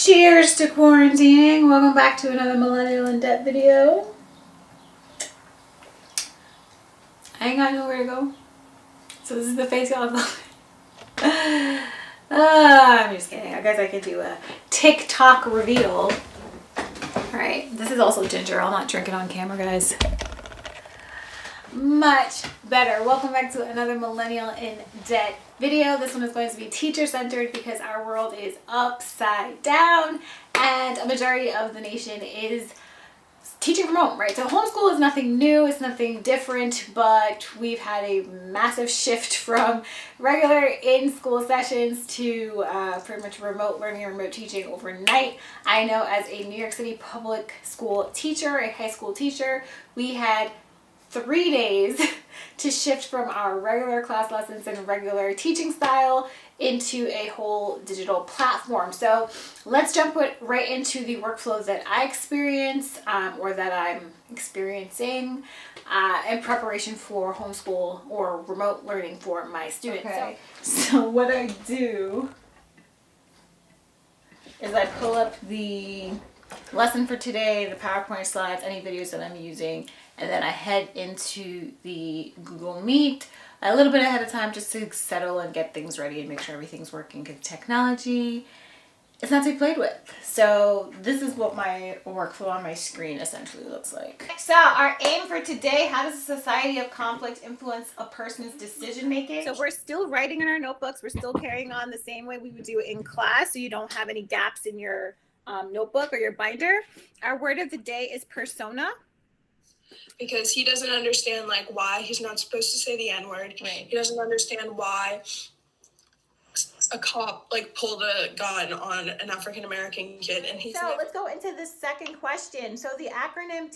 Cheers to quarantining. Welcome back to another Millennial in Debt video. I ain't got nowhere to go. So this is the face y'all love. I'm just kidding. I guess I could do a TikTok reveal. Alright, this is also ginger. I'm not drinking on camera, guys. Much better. Welcome back to another Millennial in Debt video. This one is going to be teacher-centered because our world is upside down and a majority of the nation is teaching from home, right? So homeschool is nothing new, it's nothing different, but we've had a massive shift from regular in-school sessions to pretty much remote learning and remote teaching overnight. I know as a New York City public school teacher, a high school teacher, we had 3 days to shift from our regular class lessons and regular teaching style into a whole digital platform. So let's jump right into the workflow that I experience or that I'm experiencing in preparation for homeschool or remote learning for my students. Okay. So what I do is I pull up the lesson for today, the PowerPoint slides, any videos that I'm using, and then I head into the Google Meet a little bit ahead of time just to settle and get things ready and make sure everything's working because technology is not to be played with. So this is what my workflow on my screen essentially looks like. So our aim for today, how does a society of conflict influence a person's decision making? So we're still writing in our notebooks. We're still carrying on the same way we would do it in class, so you don't have any gaps in your notebook or your binder. Our word of the day is persona. Because he doesn't understand like why he's not supposed to say the N-word. Right. He doesn't understand why a cop like pulled a gun on an African-American kid. And he's let's go into the second question. So the acronym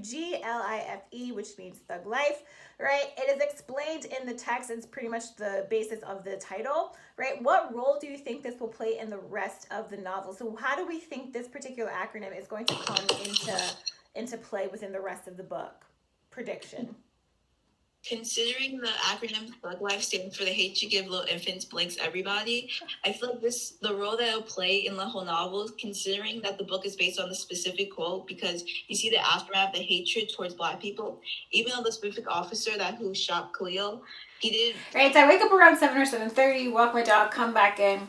THUGLIFE, which means thug life, right? It is explained in the text. It's pretty much the basis of the title, right? What role do you think this will play in the rest of the novel? So how do we think this particular acronym is going to come into play within the rest of the book? Prediction. Considering the acronym Thug Life stands for the hate you give little infants blinks everybody, I feel like the role that it'll play in the whole novel, considering that the book is based on the specific quote, because you see the aftermath, the hatred towards Black people, even though the specific officer who shot Khalil, he did. Right, so I wake up around 7 or 7:30, walk my dog, come back in,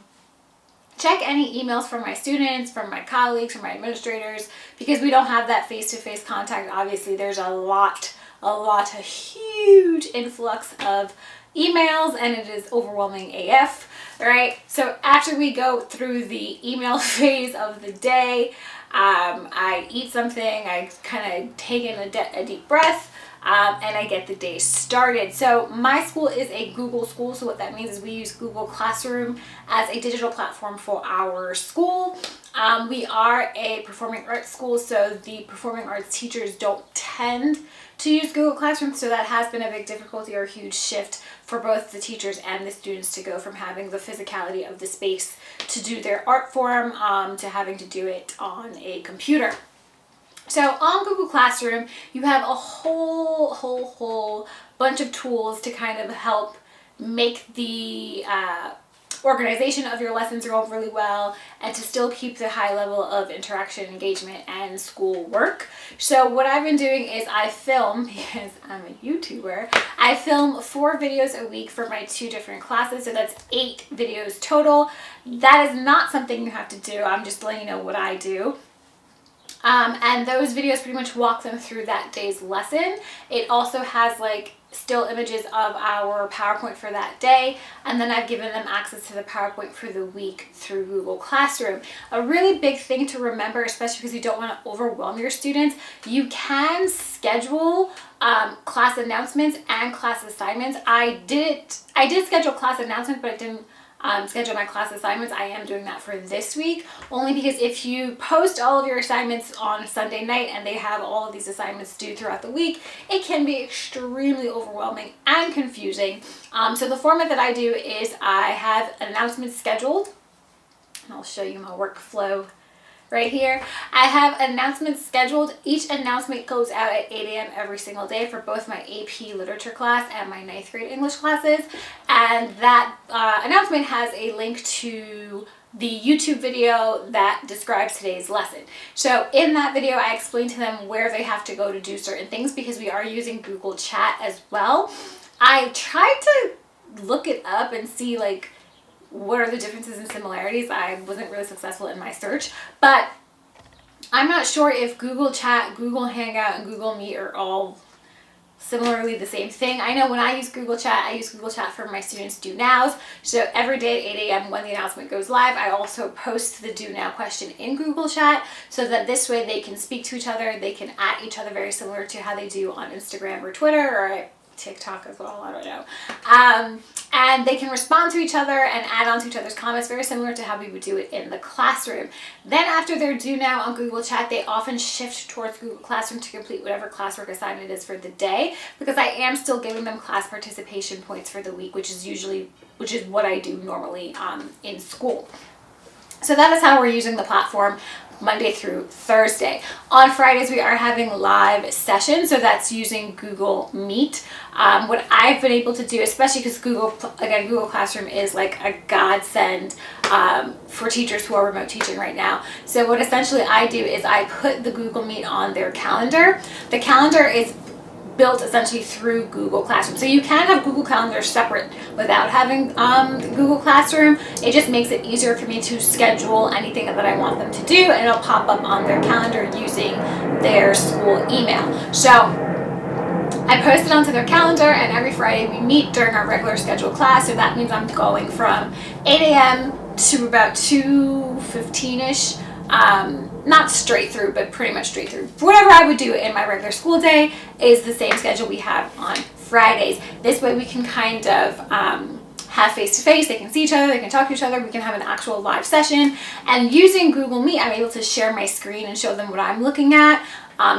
check any emails from my students, from my colleagues, from my administrators, because we don't have that face-to-face contact. Obviously, there's a huge influx of emails, and it is overwhelming AF, right? So after we go through the email phase of the day, I eat something, I kind of take in a deep breath, and I get the day started. So my school is a Google school, so what that means is we use Google Classroom as a digital platform for our school. We are a performing arts school, so the performing arts teachers don't tend to use Google Classroom, so that has been a big difficulty or a huge shift for both the teachers and the students to go from having the physicality of the space to do their art form to having to do it on a computer. So on Google Classroom, you have a whole bunch of tools to kind of help make the organization of your lessons go really well and to still keep the high level of interaction, engagement, and school work. So what I've been doing is I film, because I'm a YouTuber, I film 4 videos a week for my 2 different classes, so that's 8 videos total. That is not something you have to do. I'm just letting you know what I do. And those videos pretty much walk them through that day's lesson. It also has like still images of our PowerPoint for that day, and then I've given them access to the PowerPoint for the week through Google Classroom. A really big thing to remember, especially because you don't want to overwhelm your students, you can schedule class announcements and class assignments. I did schedule class announcements, but I didn't schedule my class assignments. I am doing that for this week, only because if you post all of your assignments on Sunday night and they have all of these assignments due throughout the week, it can be extremely overwhelming and confusing. So the format that I do is I have announcements scheduled, and I'll show you my workflow right here. I have announcements scheduled. Each announcement goes out at 8 a.m. every single day for both my AP literature class and my 9th grade English classes. And that announcement has a link to the YouTube video that describes today's lesson. So in that video, I explained to them where they have to go to do certain things because we are using Google Chat as well. I tried to look it up and see like what are the differences and similarities. I wasn't really successful in my search, but I'm not sure if Google Chat, Google Hangout, and Google Meet are all similarly the same thing. I know when I use Google Chat for my students' do nows. So every day at 8 a.m. when the announcement goes live, I also post the do now question in Google Chat so that this way they can speak to each other, they can at each other very similar to how they do on Instagram or Twitter or TikTok as well, I don't know. And they can respond to each other and add on to each other's comments, very similar to how we would do it in the classroom. Then after their do now on Google Chat, they often shift towards Google Classroom to complete whatever classwork assignment is for the day, because I am still giving them class participation points for the week, which is what I do normally in school. So that is how we're using the platform Monday through Thursday. On Fridays, we are having live sessions, so that's using Google Meet. What I've been able to do, especially because Google Classroom is like a godsend for teachers who are remote teaching right now. So what essentially I do is I put the Google Meet on their calendar. The calendar is built essentially through Google Classroom. So you can have Google Calendar separate without having Google Classroom. It just makes it easier for me to schedule anything that I want them to do, and it'll pop up on their calendar using their school email. So I post it onto their calendar, and every Friday we meet during our regular scheduled class. So that means I'm going from 8 a.m. to about 2:15-ish. Not straight through, but pretty much straight through. Whatever I would do in my regular school day is the same schedule we have on Fridays. This way we can kind of have face-to-face. They can see each other, they can talk to each other, we can have an actual live session. And using Google Meet, I'm able to share my screen and show them what I'm looking at,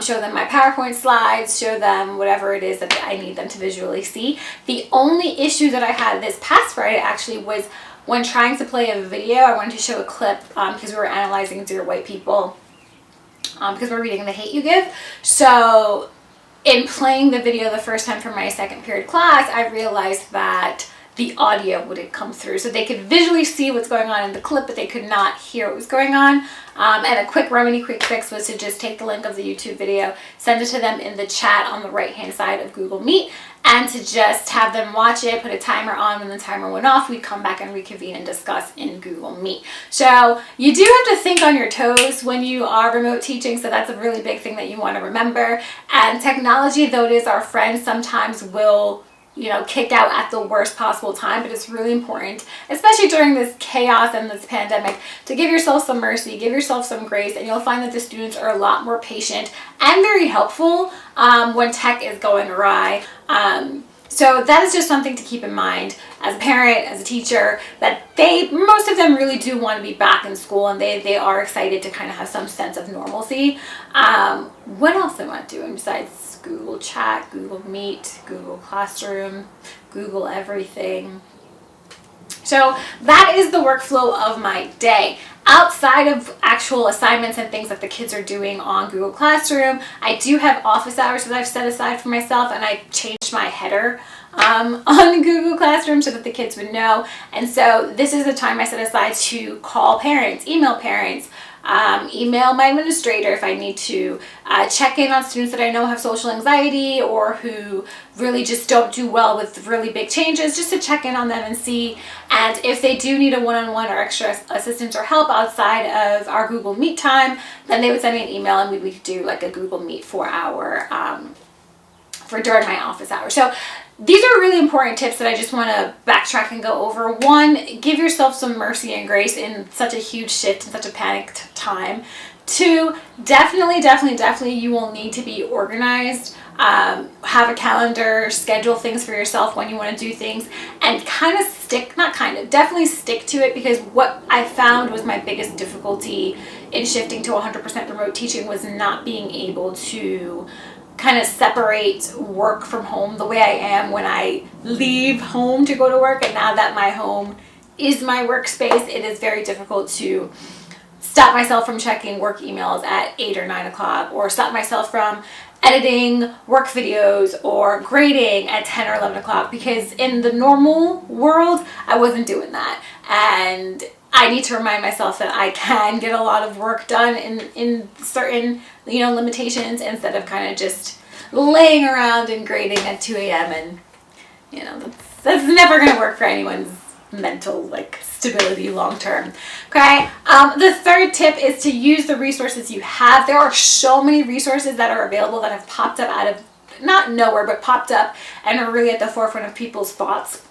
show them my PowerPoint slides, show them whatever it is that I need them to visually see. The only issue that I had this past Friday actually was when trying to play a video. I wanted to show a clip because we were analyzing Dear White People because we're reading The Hate You Give. So in playing the video the first time for my second period class, I realized that the audio wouldn't come through. So they could visually see what's going on in the clip, but they could not hear what was going on. And a quick remedy, quick fix was to just take the link of the YouTube video, send it to them in the chat on the right-hand side of Google Meet, and to just have them watch it, put a timer on. When the timer went off, we'd come back and reconvene and discuss in Google Meet. So you do have to think on your toes when you are remote teaching, so that's a really big thing that you want to remember. And technology, though it is our friend, sometimes will kick out at the worst possible time, but it's really important, especially during this chaos and this pandemic, to give yourself some mercy, give yourself some grace, and you'll find that the students are a lot more patient and very helpful when tech is going awry. So that is just something to keep in mind as a parent, as a teacher, that most of them really do want to be back in school, and they are excited to kind of have some sense of normalcy. What else am I doing besides Google Chat, Google Meet, Google Classroom, Google everything? So that is the workflow of my day. Outside of actual assignments and things that the kids are doing on Google Classroom, I do have office hours that I've set aside for myself, and I changed my header on Google Classroom so that the kids would know. And so this is the time I set aside to call parents, email parents, email my administrator if I need to, check in on students that I know have social anxiety or who really just don't do well with really big changes, just to check in on them and see. And if they do need a one-on-one or extra assistance or help outside of our Google Meet time, then they would send me an email and we would do like a Google Meet for during my office hours. So these are really important tips that I just want to backtrack and go over. One, give yourself some mercy and grace in such a huge shift, in such a panicked time. Two, definitely you will need to be organized. Have a calendar, schedule things for yourself when you want to do things, and definitely stick to it, because what I found was my biggest difficulty in shifting to 100% remote teaching was not being able to kind of separate work from home the way I am when I leave home to go to work. And now that my home is my workspace, it is very difficult to stop myself from checking work emails at 8 or 9 o'clock, or stop myself from editing work videos or grading at 10 or 11 o'clock, because in the normal world, I wasn't doing that. And I need to remind myself that I can get a lot of work done in certain, limitations, instead of kind of just laying around and grading at 2 a.m. and, that's never going to work for anyone's mental stability long term. Okay. The third tip is to use the resources you have. There are so many resources that are available that have popped up out of not nowhere, but popped up and are really at the forefront of people's thoughts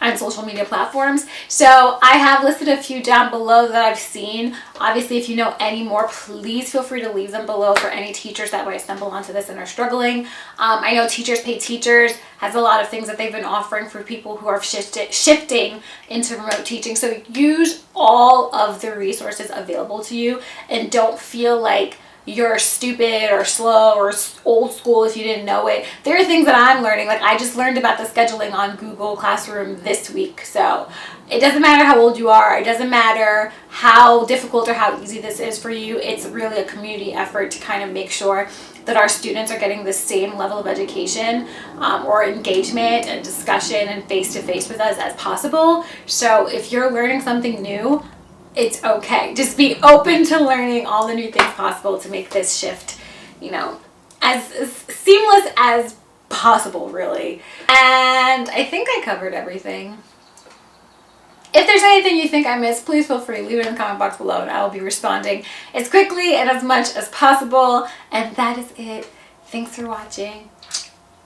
on social media platforms. So I have listed a few down below that I've seen. Obviously, if you know any more, please feel free to leave them below for any teachers that might stumble onto this and are struggling. I know Teachers Pay Teachers has a lot of things that they've been offering for people who are shifting into remote teaching. So use all of the resources available to you, and don't feel like you're stupid or slow or old school if you didn't know it. There are things that I'm learning. I just learned about the scheduling on Google Classroom this week. So it doesn't matter how old you are. It doesn't matter how difficult or how easy this is for you. It's really a community effort to kind of make sure that our students are getting the same level of education or engagement and discussion and face-to-face with us as possible. So if you're learning something new, it's okay. Just be open to learning all the new things possible to make this shift, as seamless as possible, really. And I think I covered everything. If there's anything you think I missed, please feel free. Leave it in the comment box below and I will be responding as quickly and as much as possible. And that is it. Thanks for watching.